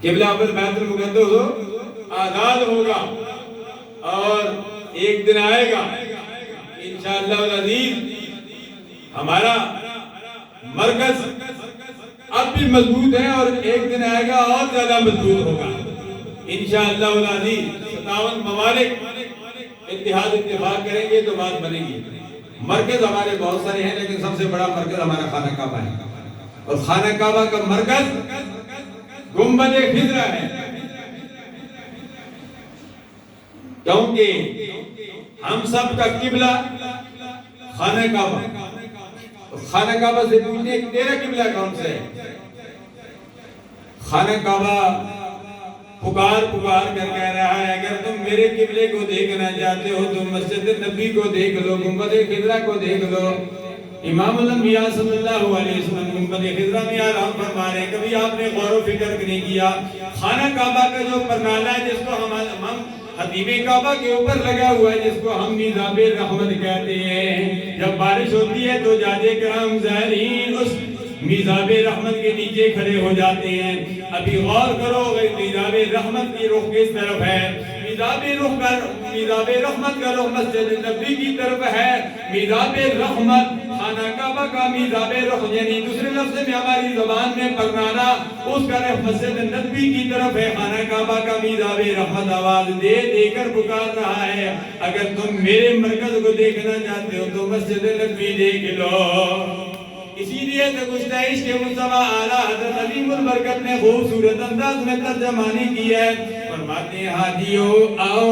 قبلہ پر بیت المقدس ہو آزاد ہوگا، اور ایک دن آئے گا انشاءاللہ العزیز ہمارا مرکز اب بھی مضبوط ہے، اور ایک دن آئے گا اور زیادہ مضبوط ہوگا انشاءاللہ العزیز۔ 57 ممالک اتحاد اتفاق کریں گے تو بات بنے گی۔ مرکز ہمارے بہت سارے ہیں، لیکن سب سے بڑا مرکز ہمارا خانہ کعبہ ہے، اور خانہ کعبہ کا مرکز گنبد خضرا ہے، کیونکہ ہم سب کا قبلہ خانہ کعبہ۔ خانہ کعبہ سے پوچھیں تیرا قبلہ کون سے ہے؟ خانہ کعبہ پکار کر کہہ رہا ہے اگر تم میرے قبلے کو دیکھنا چاہتے ہو تو مسجد نبی کو دیکھ لو، گنبد خضرا کو دیکھ لو۔ امام الانبیاء صلی اللہ علیہ وسلم گنبد خضرا میں آرام فرما رہے ہیں۔ کبھی آپ نے غور و فکر نہیں کیا خانہ کعبہ کا جو پرنالہ ہے جس کو ہم خطیب کعبہ کے اوپر لگا ہوا ہے، جس کو ہم میزاب رحمت کہتے ہیں، جب بارش ہوتی ہے تو جاجے کرام زائرین اس میزاب رحمت کے نیچے کھڑے ہو جاتے ہیں۔ ابھی غور کرو میزاب رحمت کی رخ کس طرف ہے؟ میزاب رحمت کا رخ مسجد نبی کی طرف ہے۔ میزاب رحمت خانہ کعبہ کا میزاب رخ، یعنی دوسرے لفظ میں ہماری زبان میں پرنانا، اس کا رخ مسجد نبی کی طرف ہے۔ خانہ کعبہ کا میزاب رحمت آواز دے دے کر پکار رہا ہے اگر تم میرے مرکز کو دیکھنا چاہتے ہو تو مسجد نبی دیکھ لو۔ اسی لیے تو گشتہ عشق مصطفیٰ اعلیٰ حضرت عظیم البرکت نے خوبصورت انداز میں ترجمانی کی ہے، فرماتے ہیں حاجیو آؤ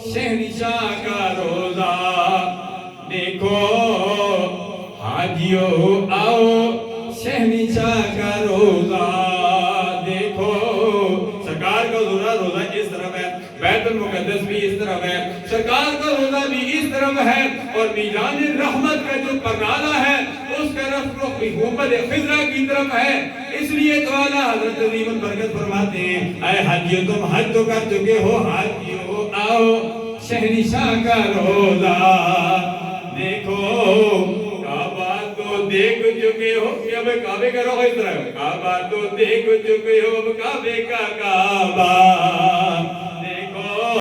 شہنشاہ کا روزہ دیکھو، حاجیو آؤ شہنشاہ کا روزہ دیکھو۔ سرکار کا روزہ اس طرف ہے، بیت المقدس بھی اس طرف ہے، سرکار کا روزہ بھی اس طرف ہے، اور میزان رحمت کا جو پرنالہ ہے اس کا رخ گنبد خضرا کی طرف ہے۔ اس لیے تو اعلیٰ حضرت عظیم البرکت فرماتے ہیں اے حاجیو تم حج تو کر چکے ہو، حاجیو آؤ شہنشاہ کا روزہ دیکھو۔ کعبہ تو دیکھ چکے ہو، اب کعبے کا رخ اس طرح ہے، کعبہ تو دیکھ چکے ہو، اب کعبے کا کعبہ